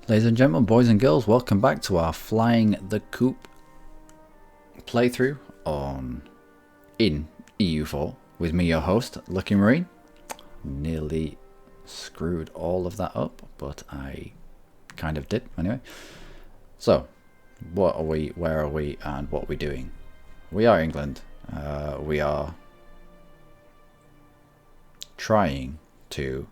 Ladies and gentlemen, boys and girls, welcome back to our Flying the Coup playthrough in EU4 with me, your host, Luckymarine. Nearly screwed all of that up, but I kind of did anyway. So, what are we, where are we, and what are we doing? We are England. We are trying to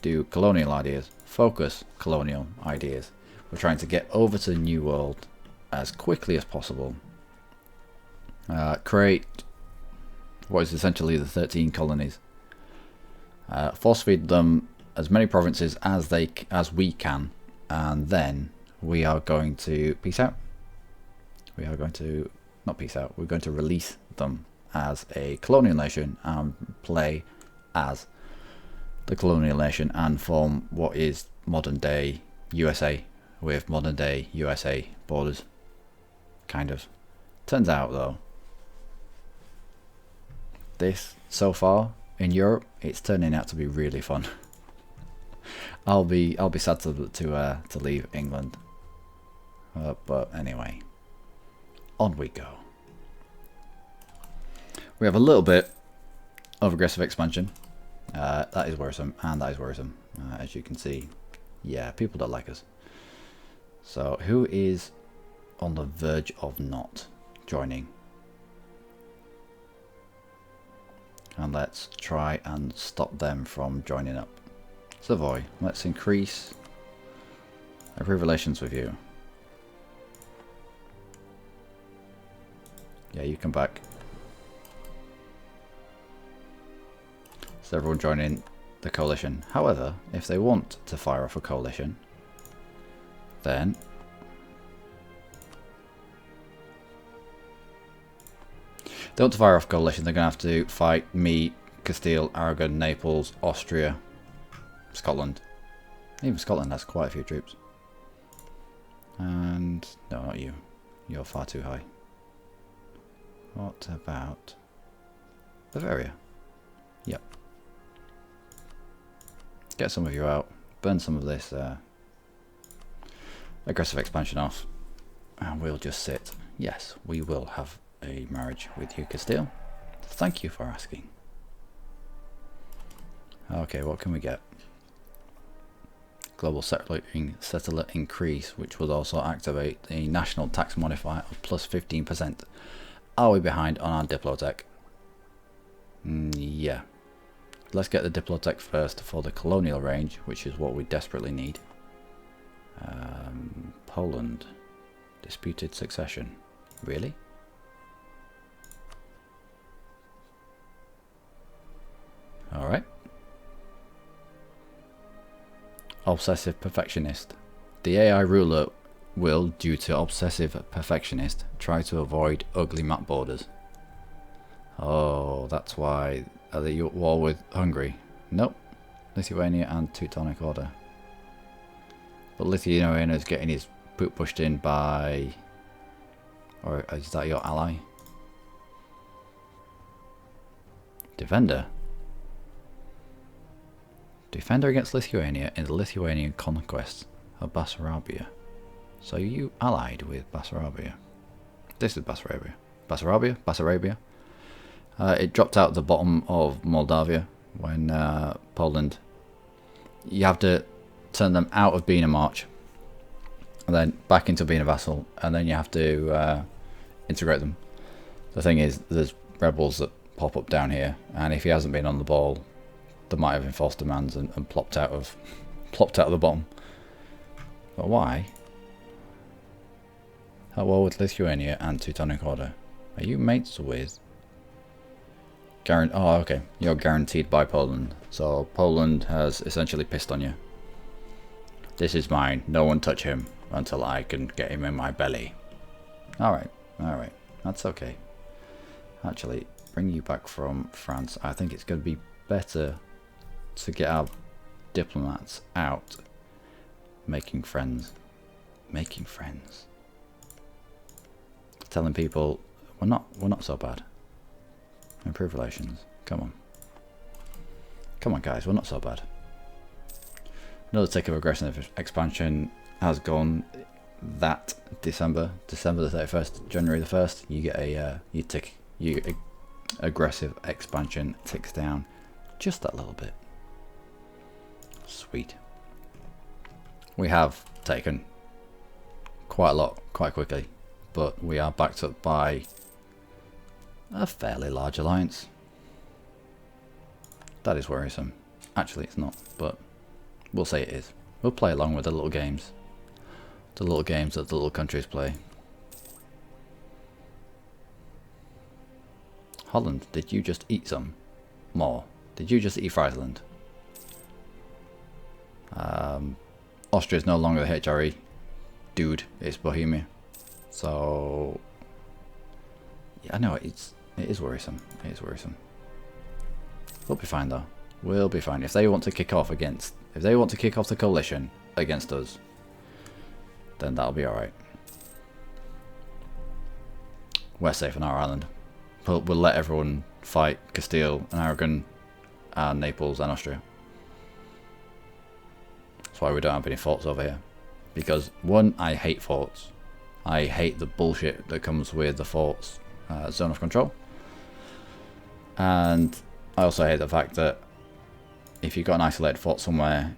do colonial ideas, focus colonial ideas. We're trying to get over to the New World as quickly as possible. Create what is essentially the 13 colonies. Force feed them as many provinces as we can, and then we are going to peace out. We are going to not peace out. We're going to release them as a colonial nation and play as the colonial nation and form what is modern day USA with modern day USA borders. Kind of. Turns out though, this so far in Europe, it's turning out to be really fun. I'll be sad to leave England, but anyway, on we go. We have a little bit of aggressive expansion. That is worrisome, and that is worrisome. As you can see, yeah, people don't like us. So, who is on the verge of not joining? And let's try and stop them from joining up. Savoy, let's increase improve relations with you. Yeah, you come back. So everyone joining the coalition. However, if they want to fire off a coalition, then they want to fire off a coalition, they're going to have to fight me, Castile, Aragon, Naples, Austria, Scotland. Even Scotland has quite a few troops. And no, not you. You're far too high. What about Bavaria? Yep. Get some of you out, burn some of this aggressive expansion off, and we'll just sit. Yes, we will have a marriage with you, Castile. Thank you for asking. Okay, what can we get? Global settler increase, which will also activate the national tax modifier of plus 15%. Are we behind on our Diplotech? Yeah. Let's get the Diplotech first for the colonial range, which is what we desperately need. Poland. Disputed succession. Really? Alright. Obsessive perfectionist. The AI ruler will, due to obsessive perfectionist, try to avoid ugly map borders. Oh, that's why. Are they at war with Hungary? Nope. Lithuania and Teutonic Order. But Lithuania is getting his poop pushed in by... Or is that your ally? Defender? Defender against Lithuania in the Lithuanian conquest of Bessarabia. So you allied with Bessarabia. This is Bessarabia. Bessarabia. It dropped out at the bottom of Moldavia when Poland. You have to turn them out of being a march, and then back into being a vassal, and then you have to integrate them. The thing is, there's rebels that pop up down here, and if he hasn't been on the ball, they might have enforced demands and plopped out of the bottom. But why? At war with Lithuania and Teutonic Order. Are you mates with? Oh, okay. You're guaranteed by Poland. So Poland has essentially pissed on you. This is mine. No one touch him until I can get him in my belly. Alright. Alright. That's okay. Actually, bring you back from France. I think it's going to be better to get our diplomats out. Making friends. Making friends. Telling people we're not so bad. Improve relations. Come on. Come on guys, we're not so bad. Another tick of aggressive expansion has gone that December the 31st, January the 1st. You get a aggressive expansion ticks down just that little bit. Sweet. We have taken quite a lot quite quickly, but we are backed up by a fairly large alliance. That is worrisome. Actually it's not, but we'll say it is. We'll play along with the little games. The little games that the little countries play. Holland, did you just eat some more? Did you just eat Friesland? Austria is no longer the HRE. Dude, it's Bohemia. So yeah, I know it is worrisome. It is worrisome. We'll be fine though. We'll be fine. If they want to kick off the coalition against us, then that'll be alright. We're safe on our island. We'll let everyone fight Castile and Aragon and Naples and Austria. That's why we don't have any forts over here. Because one, I hate forts. I hate the bullshit that comes with the forts zone of control. And I also hate the fact that if you've got an isolated fort somewhere,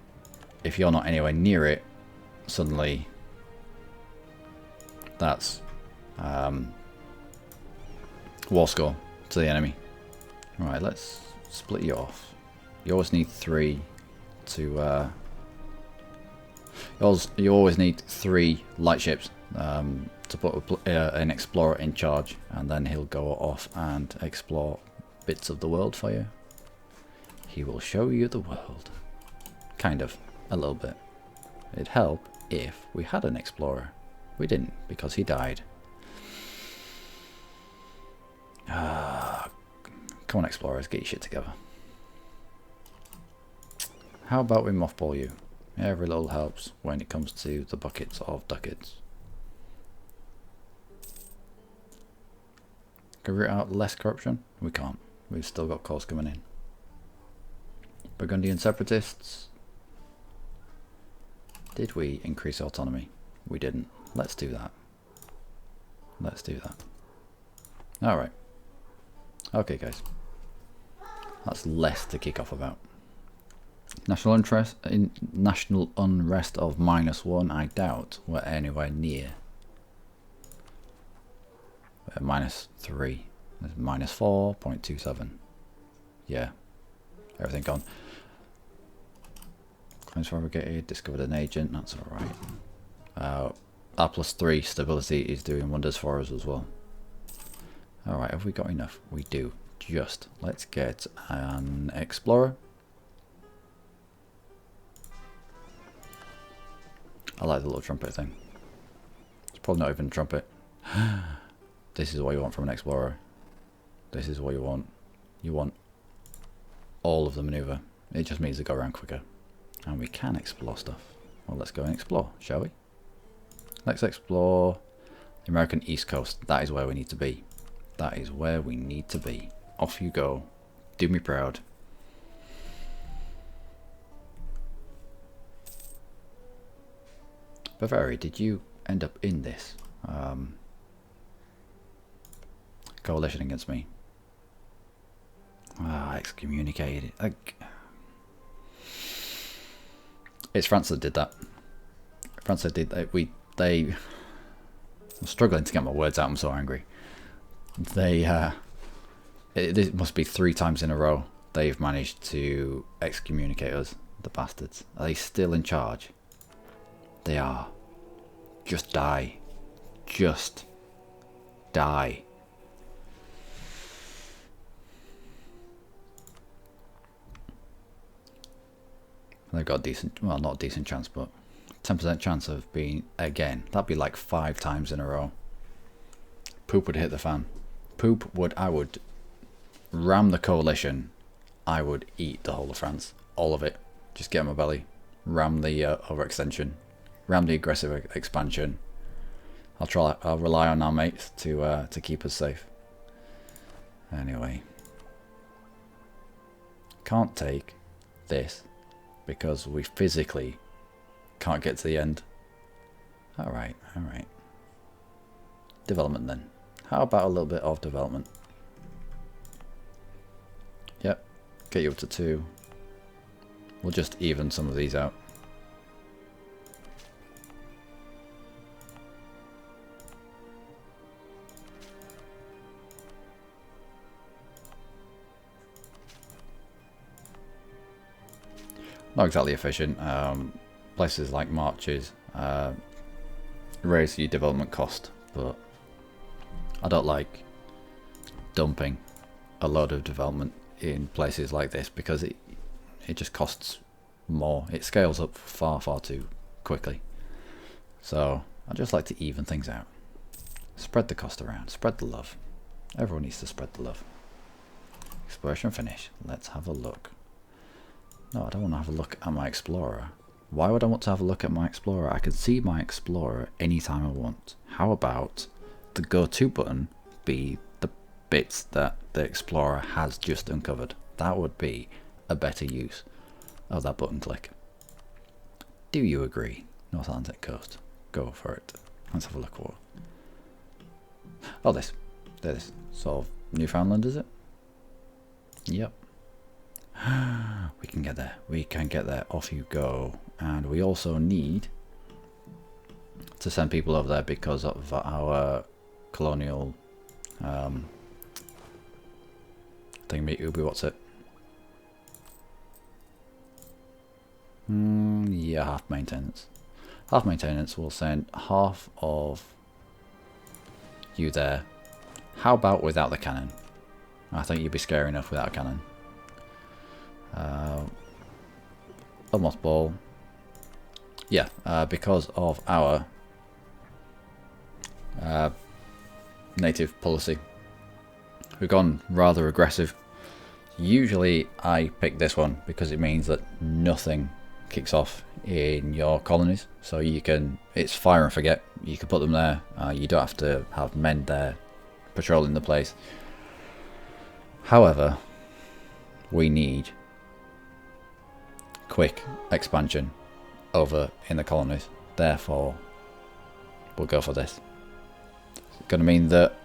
if you're not anywhere near it, suddenly that's war score to the enemy. Right, let's split you off. You always need 3 to you always need 3 light ships to put an explorer in charge, and then he'll go off and explore bits of the world for you. He will show you the world. Kind of, a little bit. It'd help if we had an explorer. We didn't, because he died. Come on, explorers, get your shit together. How about we mothball you? Every little helps when it comes to the buckets of ducats. Can we root out less corruption? We can't. We've still got calls coming in. Burgundian separatists. Did we increase autonomy? We didn't. Let's do that. Let's do that. Alright. Okay, guys. That's less to kick off about. National unrest of -1, I doubt we're anywhere near. We're -3. There's -4.27. Yeah. Everything gone. Crimes fabricated, discovered an agent, that's alright. R+3 stability is doing wonders for us as well. Alright, have we got enough? We do. Just. Let's get an explorer. I like the little trumpet thing. It's probably not even a trumpet. This is what you want from an explorer. This is what you want. You want all of the maneuver. It just means they go around quicker. And we can explore stuff. Well, let's go and explore, shall we? Let's explore the American East Coast. That is where we need to be. That is where we need to be. Off you go. Do me proud. Bavaria, did you end up in this coalition against me? Excommunicated. It's France that did that. France that did that. I'm struggling to get my words out. I'm so angry. It must be 3 times in a row they've managed to excommunicate us. The bastards. Are they still in charge? They are. Just die. Just die. They've got a decent, well, not a decent chance, but 10% chance of being again. That'd be like 5 times in a row. Poop would hit the fan. Poop would, I would ram the coalition. I would eat the whole of France. All of it. Just get on my belly. Ram the overextension. Ram the aggressive expansion. I'll rely on our mates to keep us safe. Anyway. Can't take this because we physically can't get to the end. Alright, alright. Development then. How about a little bit of development? Yep, get you up to 2. We'll just even some of these out. Not exactly efficient. Places like marches raise your development cost, but I don't like dumping a load of development in places like this because it just costs more. It scales up far too quickly. So I just like to even things out. Spread the cost around. Spread the love. Everyone needs to spread the love. Exploration finish. Let's have a look. No, I don't want to have a look at my explorer. Why would I want to have a look at my explorer? I can see my explorer anytime I want. How about the go to button be the bits that the explorer has just uncovered? That would be a better use of that button click. Do you agree? North Atlantic coast. Go for it. Let's have a look what. Oh, this. This. Sort of Newfoundland, is it? Yep. We can get there. We can get there. Off you go. And we also need to send people over there because of our colonial thing. What's it? Yeah, half maintenance. Half maintenance will send half of you there. How about without the cannon? I think you'd be scary enough without a cannon. A mothball. Yeah, because of our native policy, we've gone rather aggressive. Usually I pick this one because it means that nothing kicks off in your colonies, so you can, it's fire and forget. You can put them there. You don't have to have men there patrolling the place. However, we need quick expansion over in the colonies, therefore we'll go for this. It's going to mean that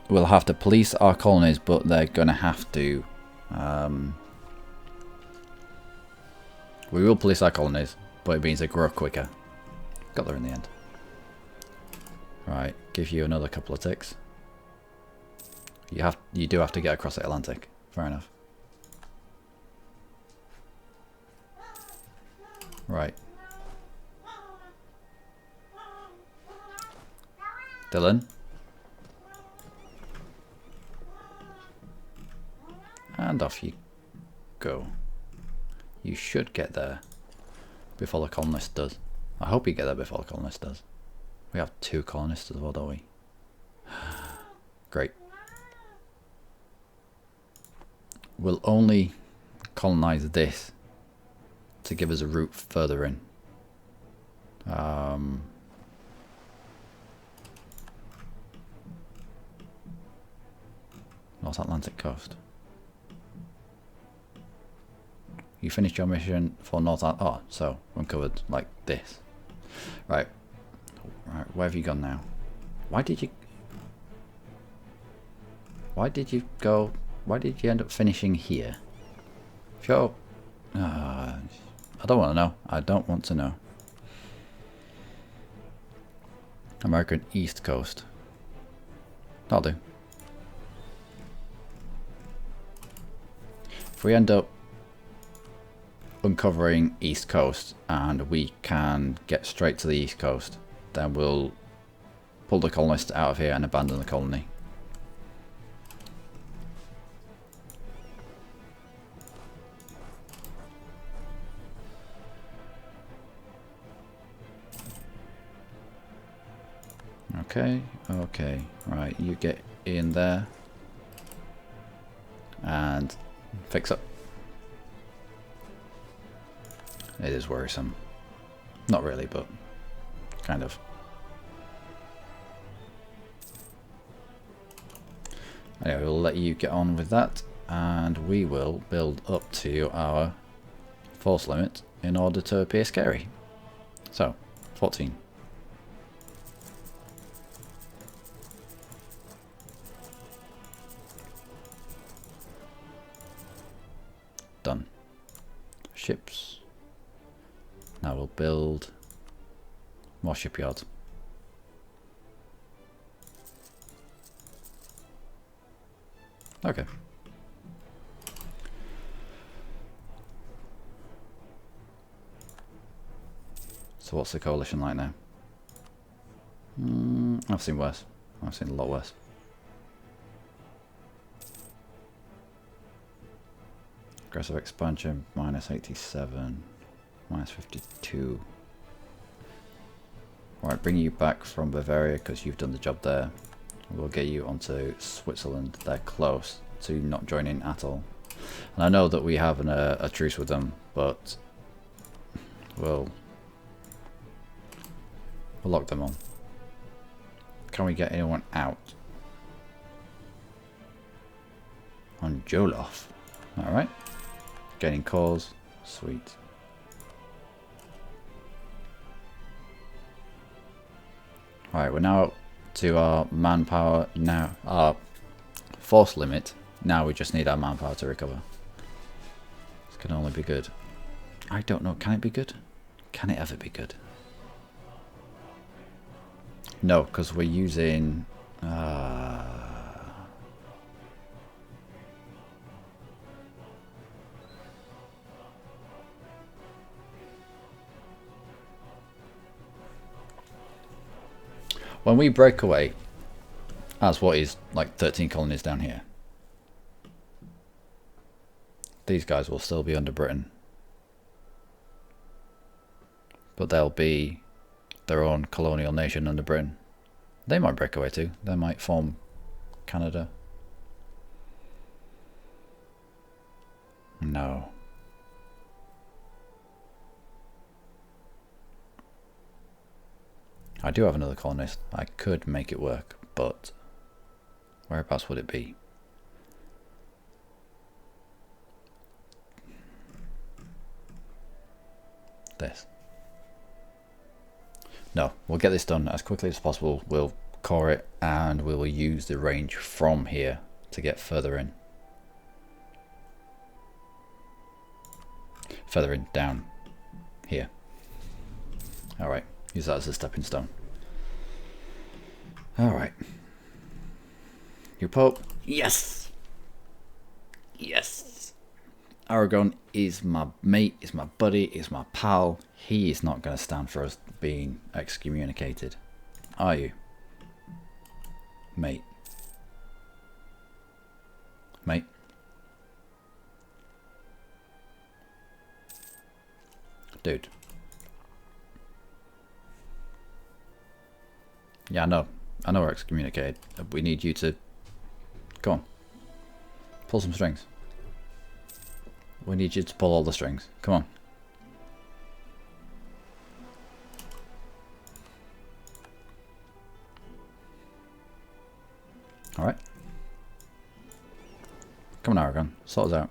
we'll have to police our colonies, but they're going to have to we will police our colonies, but it means they grow quicker. Got there in the end. Right, give you another couple of ticks. You do have to get across the Atlantic. Fair enough. Right. Dylan. And off you go. You should get there before the colonist does. I hope you get there before the colonist does. We have 2 colonists as well, don't we? Great. We'll only colonize this to give us a route further in. North Atlantic coast. You finished your mission for North Atlantic. Oh, so uncovered like this. Right. Right, where have you gone now? Why did you go? Why did you end up finishing here? Sure. I don't want to know. I don't want to know. American East Coast. That'll do. If we end up uncovering East Coast and we can get straight to the East Coast, then we'll pull the colonists out of here and abandon the colony. Okay, okay, right, you get in there and fix up. It is worrisome. Not really, but kind of. Anyway, we'll let you get on with that, and we will build up to our force limit in order to appear scary. So, 14. Done. Ships. Now we'll build more shipyards. Okay. So what's the coalition like now? I've seen worse. I've seen a lot worse. Aggressive expansion, minus 87, minus 52. Right, bring you back from Bavaria because you've done the job there. We'll get you onto Switzerland. They're close to not joining at all. And I know that we have a truce with them, but we'll lock them on. Can we get anyone out? On Jolof. Alright. Gaining cores. Sweet. Alright, we're now up to our manpower now. Our force limit. Now we just need our manpower to recover. This can only be good. I don't know. Can it be good? Can it ever be good? No, because we're using... when we break away, as what is like 13 colonies down here, these guys will still be under Britain. But they'll be their own colonial nation under Britain. They might break away too. They might form Canada. No. I do have another colonist. I could make it work, but whereabouts would it be? This. No, we'll get this done as quickly as possible. We'll core it and we will use the range from here to get further in. Further in, down here. Alright, use that as a stepping stone. Alright. Your Pope. Yes! Yes! Aragon is my mate, is my buddy, is my pal. He is not going to stand for us being excommunicated. Are you? Mate. Mate. Dude. Yeah, I know. I know we're excommunicated. We need you to... Go on. Pull some strings. We need you to pull all the strings. Come on. Alright. Come on, Aragon. Sort us out.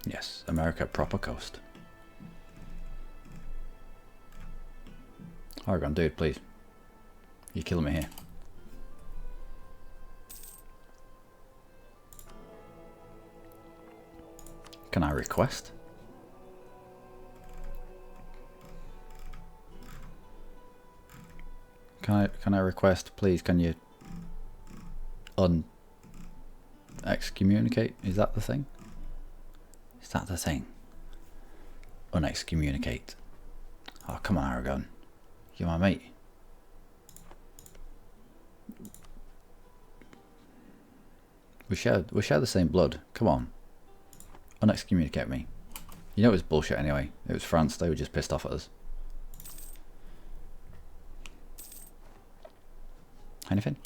Yes, America proper coast. Aragon, dude, please. You're killing me here. Can I request? Can I request, please, can you excommunicate? Is that the thing? Is that the thing? Unexcommunicate. Oh, come on, Aragon. You're my mate. We share the same blood. Come on. Unexcommunicate me. You know it was bullshit anyway. It was France. They were just pissed off at us. Anything?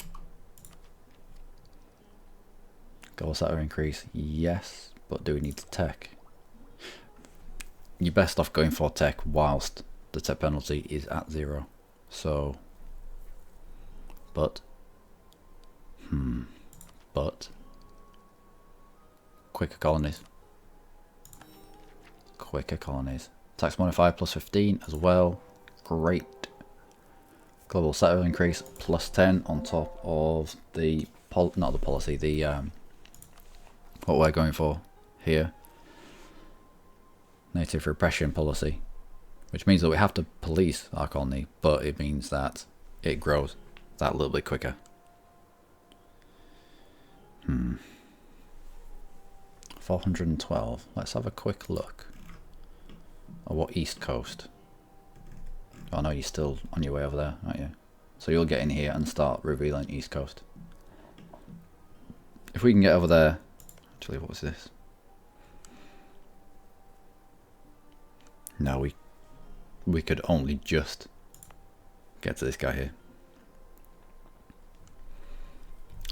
Goal setter increase. Yes. But do we need the tech? You're best off going for tech whilst the tech penalty is at 0. So. But. Quicker colonies. quicker colonies. Tax modifier plus 15 as well. Great. Global settler increase plus 10 on top of the not the policy, the what we're going for here. Native repression policy, which means that we have to police our colony, but it means that it grows that little bit quicker. 412. Let's have a quick look at what East Coast. Oh no, you're still on your way over there, aren't you? So you'll get in here and start revealing East Coast. If we can get over there... Actually, what was this? No, we could only just get to this guy here.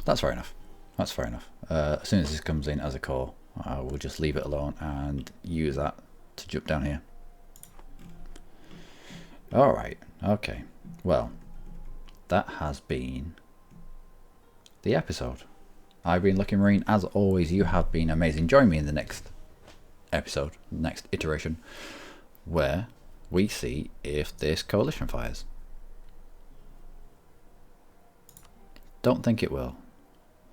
That's fair enough. That's fair enough. As soon as this comes in as a core, we'll just leave it alone and use that to jump down here. Alright, okay. Well, that has been the episode. I've been Luckymarine. As always, you have been amazing. Join me in the next episode, next iteration, where we see if this coalition fires. Don't think it will.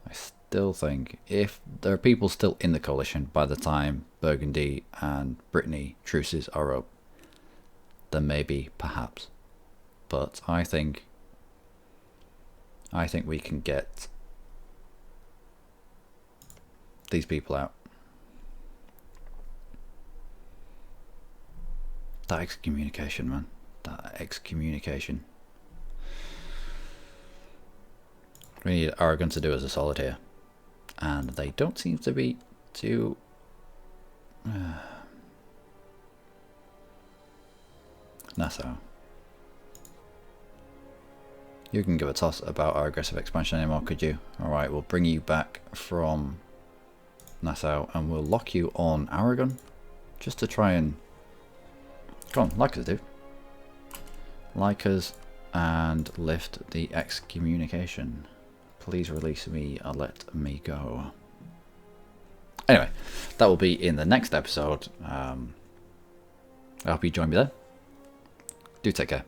I still think if there are people still in the coalition by the time Burgundy and Brittany truces are up, then maybe, perhaps. But I think we can get these people out. That excommunication, man. That excommunication. We need Aragon to do us a solid here. And they don't seem to be too... Nassau. You can give a toss about our aggressive expansion anymore, could you? Alright, we'll bring you back from Nassau and we'll lock you on Aragon. Just to try and... Go on, like us, dude. Like us and lift the excommunication. Please release me or let me go. Anyway, that will be in the next episode. I hope you join me there. Do take care.